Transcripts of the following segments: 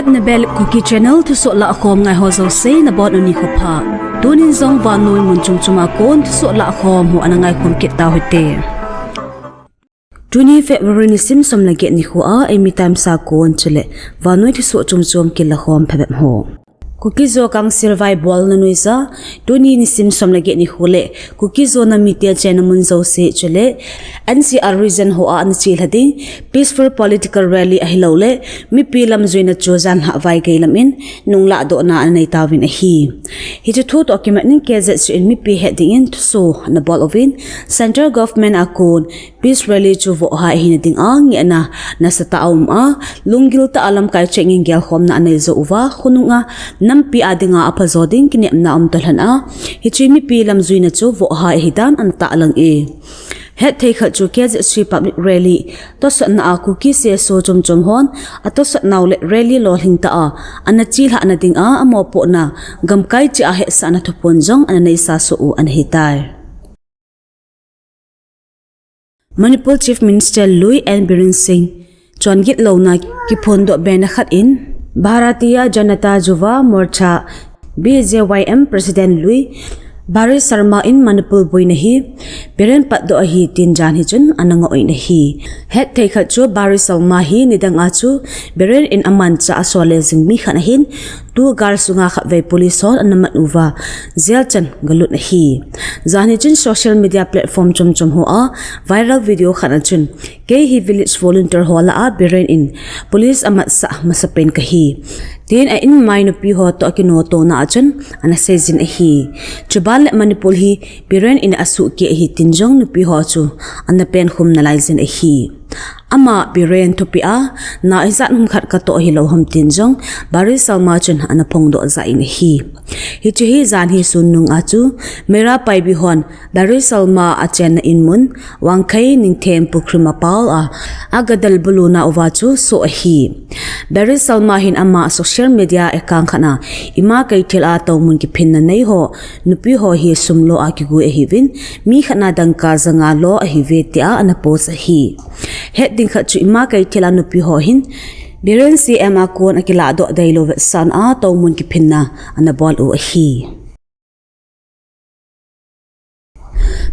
Nabel Kuki channel Thusoh Lakhom ngai ho zo se na bon uni khopha tunin zong van noi mun chung chuma kon Thusoh Lakhom hu anangai khom kit ta hote Tuni February ni sim som lage ni khu a emi time sa kon chele van noi Thusoh chum chum ki Lakhom phabem ho Kuki zo kang survive bol na nuisa tuni ni sim som lage ni khule Kuki zo na mitia chen mun zo se chele NCR reason ho an chil hading peaceful political rally Aheloute mi pilam zoina chojan ha vai gailamin nungla do na anai tawin a hi chu thu document ning KZC in mi pi heading in Thusoh na bol ovin central government akon peace rally chu vohai hin ding ang na na sa taum a lungil ta alam kai chengin gel khom na anai zo uwa khununga nampi adinga apazoding kini na talhan a mi pilam zoina chu vohai hidan an ta lang e het thei kha chu KZC public rally to satna a Kuki se so chom chom hon ato satnaw le rally lo hing ta a ana chil ha na ding a amo po na gamkai chi a he sa na thupon jong ana nei sa so u an hitai Manipur Chief Minister Lui and Biren Singh chongit lo na ki phon do bena khat in Bharatiya Janata Yuva Morcha BJYM President Lui Barish Sharma in Manipur boy nahi Biren pat do hi tin jan hi chun ananga oi nahi het thei kha chu Barish Sharma hi nidang a chu Biren in aman cha asole jing mi khan hin tu gar sunga kha ve police hon anamat uwa zel chan galut nahi jani chun social media platform chom chom ho a viral video khana chun ke hi village volunteer hola a Biren in police amat sa masapen ka hi tin a in mainu pi ho to kino to na chun ana sejin a hi chubal Manipur hi Biren in asu ke hi tinjong nu pi ho chu ana pen khum na laizin a hi ama Biren to pi a na izat hum khat ka to hi lo hum tinjong Barish Sharma chun ana phong do za in hi chu hi zan hi sun nung a chu mera pai bi hon Barish Sharma a chen in mun wangkhai ning them pukrima pal a agadal buluna uwa chu so a hi Barish Sharma hin ama social media account khana ima kai thil a to mun ki phin na nei ho nupi ho hi sumlo a ki gu a hi win mi khana dang ka zanga lo a hi ve tia ana post a hi het ding kha chu ima kai thila nupi ho hin Biren CM a kon akila do dailo san a to mun ki phinna ana bol u a hi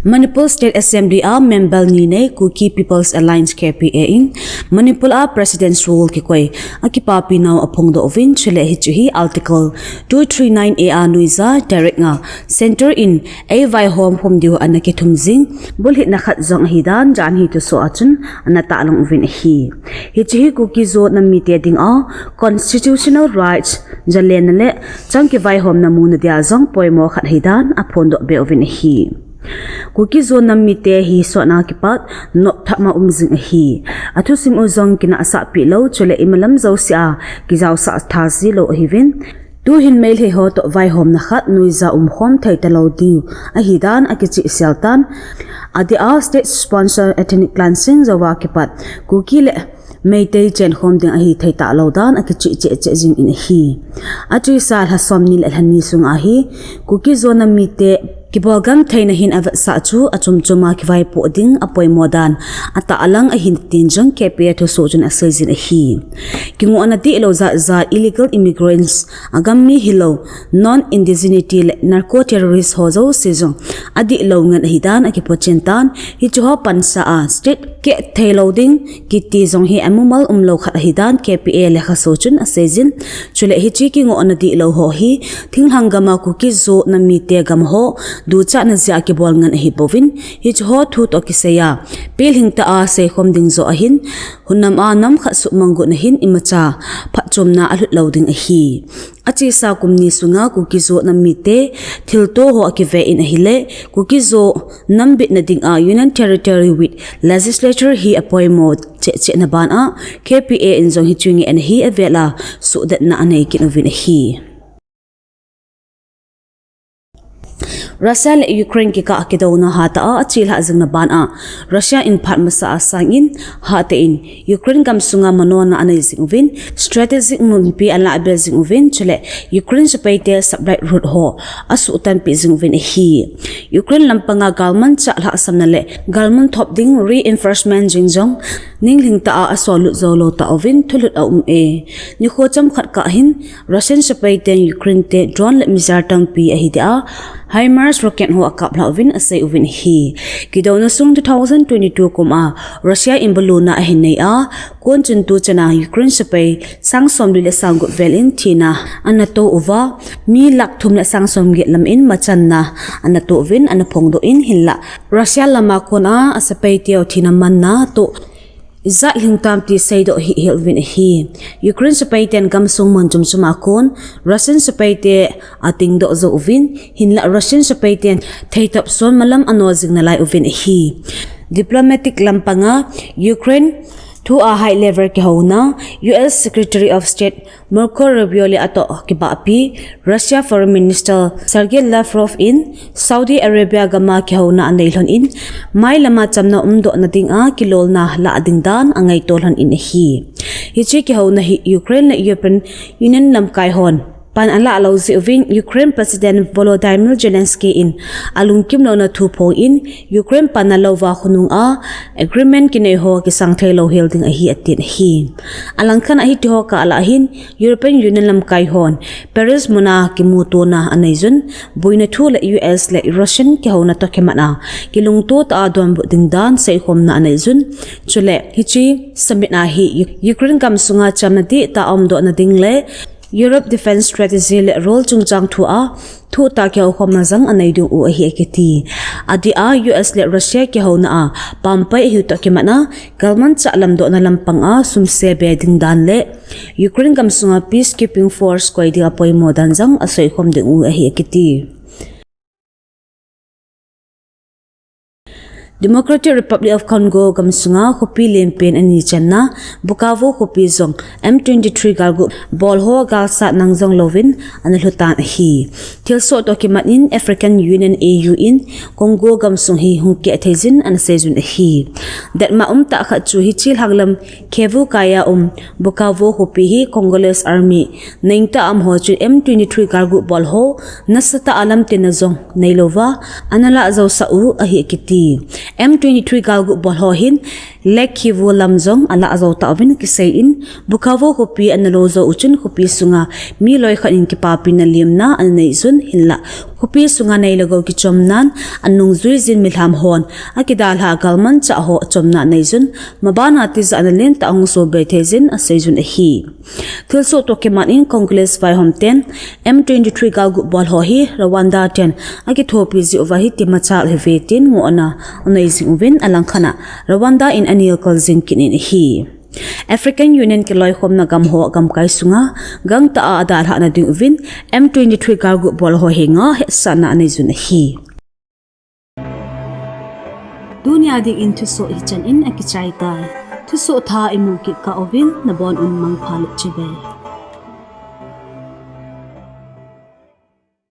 Manipur State Assembly a member ni ne Kuki People's Alliance KPA in Manipur a president's role ki koi akipa pinaw apong do ovin chile hi chu hi article 239A a nuiza direct nga center in a vai home home dio anaki thumjing bul hit na khat zong hidan jan hi to so achun ana ta long ovin hi chu hi Kuki zo na mi te ding a constitutional rights jalen le changki vai home na mun dia zong poimo khat hidan apon do be ovin hi Kuki zo nammi te hi so na ki pat no thama umjing hi athu sim uzong kina asa pi lo chole imalam zo sia ki zaw sa thazi lo hi win tu hin mail he ho to vai hom na khat nuiza khom thai ta lo di a hi dan a ki chi seltan adi a state sponsor ethnic cleansing zawa ki pat Kuki le Meitei chen khom ding a hi thai ta lo dan a ki chi che jing in hi atri sal ha somni le hani sung a hi Kuki zo nammi te Kibolgam thaina hin ava sa chu achum chuma ki vai po ding apoi modan ata alang a hin tinjong KPA to sojun asajin a hi kingu anati lo za illegal immigrants agam mi hilo non indigeneity narco terrorist hozo sejong adi lo ngan hidan aki pochentan hi chu pansa a state ke thailoding ki ti jong hi amumal umlo khat hidan KPA le kha sojun asajin chule hi chi kingu anati lo ho hi thinghangama Kuki zo na mi te gam ho du cha na zia ki bol ngan hi bovin hi ho thu to ki seya pel hing ta a se khom ding zo a hin hunam a nam kha su mangu na hin imacha phachom na alut loading a hi achi sa kumni sunga Kuki zo na mi te thil to ho ki ve in a hi le Kuki zo nam bit na ding a union territory with legislature hi appointmo che na ban a KPA in zong hi chungi an hi avela su that na anei kin ovin a hi Russia le Ukraine ki ka akidona hata a achil ha jingna ban a Russia in pharmasa asangin hata in Ukraine gam sunga manona anai jingwin strategic mumpi ala abel jingwin chule Ukraine sapaite supply route ho asu tan pi jingwin hi Ukraine lampanga galman cha la samna le galman thop ding reinforcement jingjong Ningling ta asolut zolo ta ovin thulut a ni khocham khat ka hin Russian sapai ten Ukraine te drone le mizar tampi a hidia HIMARS rocket ho akap la ovin asai ovin hi kidona sung 2022 koma Russia imbaluna a hinei a kon chuntu chana Ukraine sapai sangsom le sangut velin thina anato ova mi lak thum la sangsom ge lam in machanna anato vin anapongdo in hilla Russia lama kona asapai teo thina manna to Izat lingtam ti saydo hi hilvin hi Ukraine sapai ten gamsung manjum sumakon Russian sapai te ating do zo uvin hinla Russian sapai ten theitap son malam anozing nalai uvin hi diplomatic lampanga Ukraine to a high level ke hona US Secretary of State Marco Rubio le ato ke bapi Russia Foreign Minister Sergei Lavrov in Saudi Arabia gama ke hona anailhon in mai lama chamna umdo na ding a kilol na la ading dan angai tolhan in hi hichi ke hona hi Ukraine le European Union lam kai hon pan ala alauzi uving Ukraine President Volodymyr Zelensky in alungkim lo na thupo in Ukraine panalova khunung a agreement kineho ki sangthai lo holding a hi atin hi alangkhan a hi tiho ka ala hin European Union lam kai hon Paris muna ki muto na anaizun boina thu la US le Russian ki hona to kemana kilungto ta adom ding dan sai khom na anaizun chule hichi summit na hi Ukraine kam sunga chamadi ta omdo na ding le Europe Defense Strategy le role chungchang thu a thu ta kya khom na jang anai du u hi eketi adi a US le Russia ke hona a pampai hi to kemana galman cha lam do na lampang a sumse be ding dan le Ukraine kam sunga peacekeeping force koi dia poi modan jang asoi khom ding u hi eketi Democratic Republic of Congo gamsunga khopi lempen ani channa Bukavu khopi zong M23 galgu bolho galsa nangjong lovin anlutan hi Thusoh document in African Union AU in Congo gamsung hi hungke thejin an sejun hi that ma ta kha chu hi chil haglam Kivu kaya Bukavu khopi hi Congolese army ningta ho chu M23 galgu bolho nasata alam tinazong nailova anala zaw sa u ahi kiti M23 galgu bolho hin lek Kivu lamzong ala azaw ta ovin kisay in Bukavu khopi analozo uchun khopi sunga mi loy khanin ki papi na limna anay zun hilla khopi sunga nay lagaw ki chomnan anung zui zin milham hon akidal ha galman cha ho chomna nay zun mabana tiz analin ta ang so betezin asay zun hi Thusoh document in Congolese by homten M23 galgu bolho hi Rwanda ten akithopi zi ovahi timachal hevetin ngona amazing win alangkhana Rwanda in anil kalzin kinin hi African Union ki loy khom na gam ho gam kai sunga gang ta adal ha na ding win M23 gargu bol ho hinga he sana anai zun hi dunia ding in Thusoh ichan in akichai tai Thusoh tha imu ki ka ovin na bon un mang phalu chibe